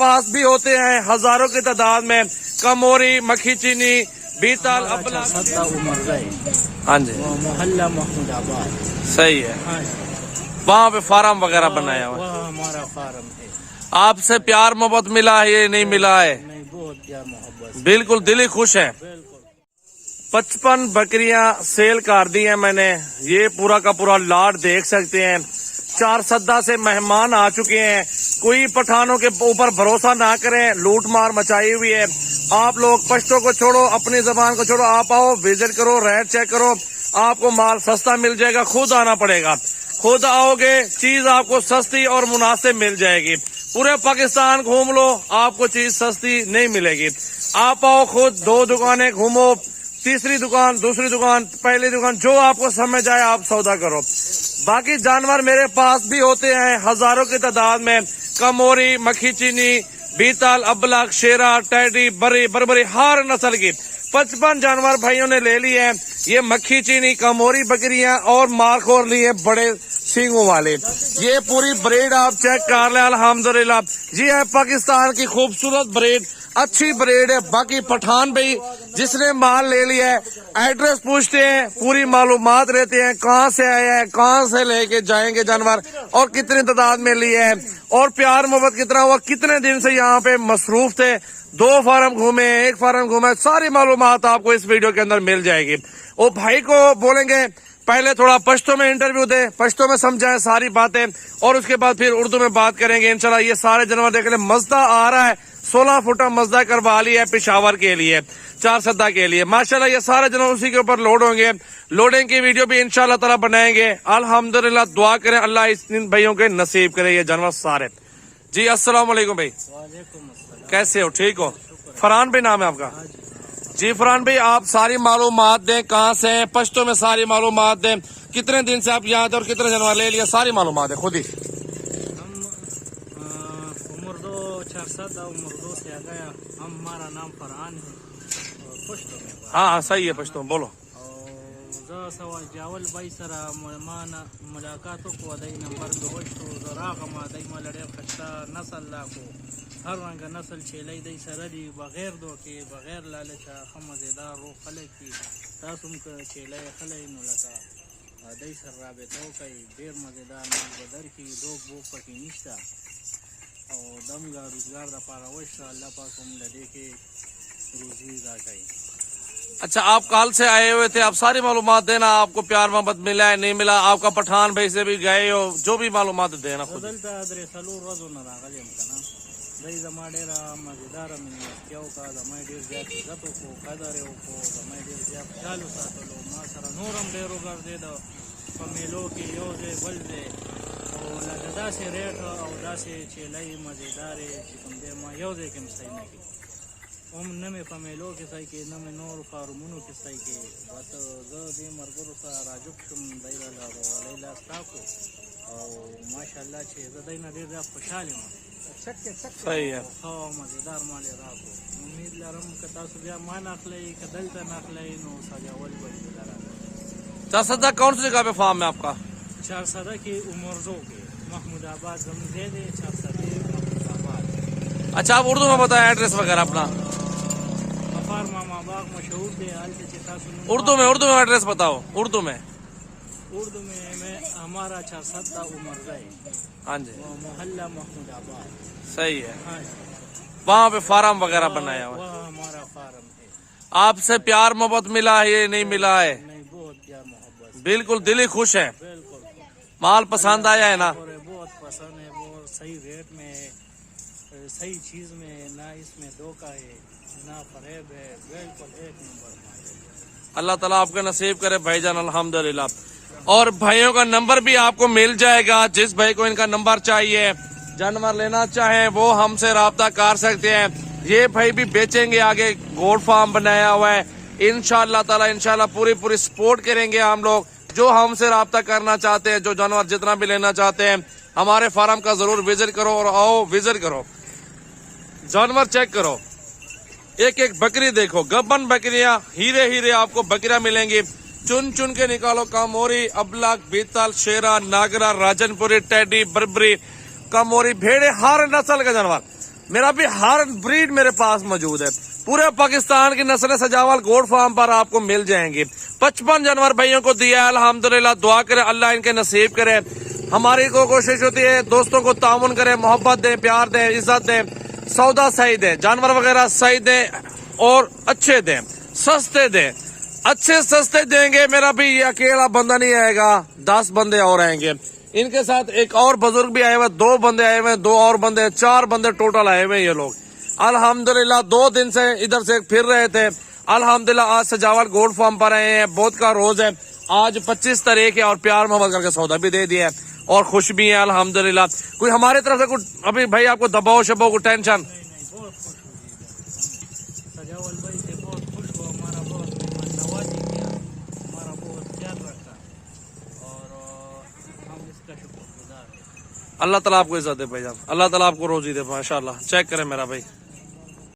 पास भी होते हैं हजारों की तादाद में। कमोरी, मक्खी चीनी, बीतल, अबला। हाँ जी, मोहल्ला महमूदाबाद। सही है। हाँ, वहाँ पे फार्म वगैरह बनाया हुआ है। वह हमारा फार्म है। आपसे प्यार मोहब्बत मिला है ये नहीं मिला है? नहीं, बहुत प्यार मोहब्बत। बिल्कुल दिल ही खुश है। बिल्कुल। 55 बकरियां सेल कर दी हैं मैंने। ये पूरा का पूरा लाट देख सकते हैं। 4 सद्दा से मेहमान आ चुके हैं। कोई पठानों के ऊपर भरोसा ना करें, लूट मार मचाई हुई है। आप लोग पश्तो को छोड़ो, अपनी जबान को छोड़ो, आप आओ, विजिट करो, रेट चेक करो, आपको माल सस्ता मिल जाएगा। खुद आना पड़ेगा, खुद आओगे चीज आपको सस्ती और मुनासिब मिल जाएगी। पूरे पाकिस्तान घूम लो, आपको चीज सस्ती नहीं मिलेगी। आप आओ खुद, 2 दुकानें घूमो, तीसरी दुकान, दूसरी दुकान, पहली दुकान, जो आपको समझ आए आप सौदा करो। बाकी जानवर मेरे पास भी होते हैं हजारों की तादाद में। कमोरी, मक्खी चीनी, बीतल, अबलख, शेरा, टैडी, बरी, बरबरी, हर नस्ल की 55 जानवर भाइयों ने ले लिए हैं। ये मक्खी चीनी, कमोरी बकरियां और मारखोर लिए बड़े सींगों वाले। ये पूरी ब्रीड आप चेक कर लें, अल्हम्दुलिल्लाह। ये है पाकिस्तान की खूबसूरत ब्रीड, अच्छी ब्रीड है। बाकी पठान भाई जिसने माल ले लिया है, एड्रेस पूछते हैं, पूरी मालूमात रहते हैं, कहाँ से आया है, कहाँ से लेके जाएंगे जानवर और कितनी तादाद में लिए है और प्यार मोहब्बत कितना हुआ, कितने दिन से यहाँ पे मसरूफ थे, 2 फार्म घूमे, 1 फार्म घूमे, सारी मालूमात आपको इस वीडियो के अंदर मिल जाएगी। वो भाई को बोलेंगे पहले थोड़ा पश्तो में इंटरव्यू दे, पश्तो में समझाएं सारी बातें और उसके बाद फिर उर्दू में बात करेंगे इंशाल्लाह। ये सारे जानवर देख ले, मजदा आ रहा है, 16 फुटा मजदा करवा लिया है पेशावर के लिए, 4 सद्दा के लिए माशाल्लाह। ये सारे जानवर उसी के ऊपर लोड होंगे। लोडिंग की वीडियो भी इंशाल्लाह ताला बनाएंगे अल्हम्दुलिल्लाह। दुआ करें अल्लाह इन भाइयों के नसीब करे ये जानवर सारे। जी अस्सलाम वालेकुम भाई, वालेकुम अस्सलाम। कैसे हो? ठीक हो? फरहान भाई नाम है आपका? जी फरहान भाई, आप सारी मालूमात दें, कहाँ से हैं, पश्तो में सारी मालूमात दें, कितने दिन से आप यहाँ थे और कितने जानवर ले लिया, सारी मालूमात है खुद ही। हम उम्र 2 4 सदा उम्र 2 से आ गया। हमारा नाम फरहान है और पश्तो में हाँ सही है, पश्तो में बोलो। और सवा जावल भाई सरा माना मुलाकातों को अदई नंबर 2 जरा गमा दई मलड़े खस्ता नस्ल को हर रंग नस्ल चेलाई दई सरदी बगैर दो के बगैर लालचा खमजेदार रो खले की तासुम के चेलाई खले मुलाका दई सर राबतो कई देर मजेदार माल बदर की दो बो पकी निश्ता और दमगा रोजगार दा पारा वश अल्लाह पाक हम लदे के रोजी दा कई। अच्छा, आप कल से आए हुए थे, आप सारी मालूमात देना, आपको प्यार मोहब्बत मिला है नहीं मिला, आपका पठान भाई से भी गए हो, जो भी मालूमात देना खुद। बदलता अदरे सलूर रोजो न रागले मतना दई जमाडेरा मजेदार में क्यों का जमाई देर जात इज्जतों को कदरे को जमाई देर जात चालू सातलो मा सरा नूरम डेरो कर दे दो पमेलो की योजे बल दे और लदा से रेट और दासे चेलाई मजेदार चिकन दे मा योजे के सही नहीं ओम नमे पमेलो के सही के नमे नूर फारुमुनो के सही के बत ज दे मरगुर सा राजुक्षम दैरा ला लैला स्टाको और माशाल्लाह छे जदैना दे जा खुशहाल है। सही है, हाँ मजेदार माले राको उम्मीद लरम कता सुबह मान अखले कदलता नखले नो सजावल बड़ी दरा। 4 सद्दा कौन सी जगह पे फार्म है आपका? 4 सदा के उमर 2 के महमूदाबाद जमजे दे 4 सदे महमूदाबाद। अच्छा, आप उर्दू में बताएं एड्रेस वगैरह अपना। अफार मामा बाग मशहूर दे हाल से चिता सुन उर्दू में एड्रेस बताओ, उर्दू में मैं हमारा 4 सदा उमर गए। हाँ जी, मोहल्ला महमूदाबाद। सही है। हाँ, वहाँ पे फार्म वगैरह बनाया हुआ है। वह हमारा फार्म है। आपसे प्यार मोहब्बत मिला है ये नहीं मिला है? नहीं, बहुत प्यार मोहब्बत। बिल्कुल दिल ही खुश है। बिल्कुल माल पसंद आया है ना? बहुत पसंद है, बहुत सही रेट में है, सही चीज में, ना इसमें धोखा है ना फरेब है, बिल्कुल 1 नंबर। अल्लाह ताला आपका नसीब करे भाईजान अल्हम्दुलिल्लाह। और भाइयों का नंबर भी आपको मिल जाएगा, जिस भाई को इनका नंबर चाहिए, जानवर लेना चाहे वो हमसे राब्ता कर सकते हैं। ये भाई भी बेचेंगे आगे, गोल्ड फार्म बनाया हुआ है। इंशाअल्लाह ताला इंशाअल्लाह पूरी सपोर्ट करेंगे हम लोग। जो हमसे राब्ता करना चाहते हैं, जो जानवर जितना भी लेना चाहते हैं, हमारे फार्म का जरूर विजिट करो और आओ विजिट करो, जानवर चेक करो, एक एक बकरी देखो, गब्बन बकरियां, हीरे आपको बकरियां मिलेंगी। चुन चुन के निकालो, कामोरी, अबलख, बीतल, शेरा, नागरा, राजनपुरी, टैडी, बरबरी, कामोरी, भेड़े, हर नस्ल का जानवर मेरा भी हर ब्रीड मेरे पास मौजूद है। पूरे पाकिस्तान की नस्लें सजावल गोट फार्म पर आपको मिल जाएंगी। 55 जानवर भाइयों को दिया है अल्हम्दुलिल्लाह। दुआ करे अल्लाह इनके नसीब करे। हमारी को कोशिश होती है दोस्तों को तामुन करे, मोहब्बत दें, प्यार दें, इज्जत दें, सौदा सही दें, जानवर वगैरह सही दें और अच्छे दें, सस्ते दें। अच्छे सस्ते देंगे मेरा भी ये अकेला बंदा नहीं आएगा, 10 बंदे और आएंगे। इनके साथ एक और बुजुर्ग भी आए हुए, 2 बंदे आए हुए, 2 और बंदे, 4 बंदे टोटल आए हुए ये लोग। अल्हम्दुलिल्लाह 2 दिन से इधर से फिर रहे थे। अल्हम्दुलिल्लाह आज सजावल गोल्ड फार्म पर आए हैं। बहुत का रोज है, आज 25 तारीख है और प्यार मोहब्बत करके सौदा भी दे दिया है और खुश भी है अल्हम्दुलिल्लाह। कोई हमारी तरफ से कुछ अभी भाई आपको दबाव शबाव को टेंशन? नहीं, बहुत खुश हुई सजावल भाई से, बहुत खुश हुआ। हमारा बहुत मेहमान नवाजी किया, हमारा बहुत ख्याल रखा और हम इसका शुक्रगुजार हैं। अल्लाह ताला आपको इज्जत दे भाईजान, अल्लाह ताला आपको रोजी दे माशाल्लाह। चेक करें मेरा भाई।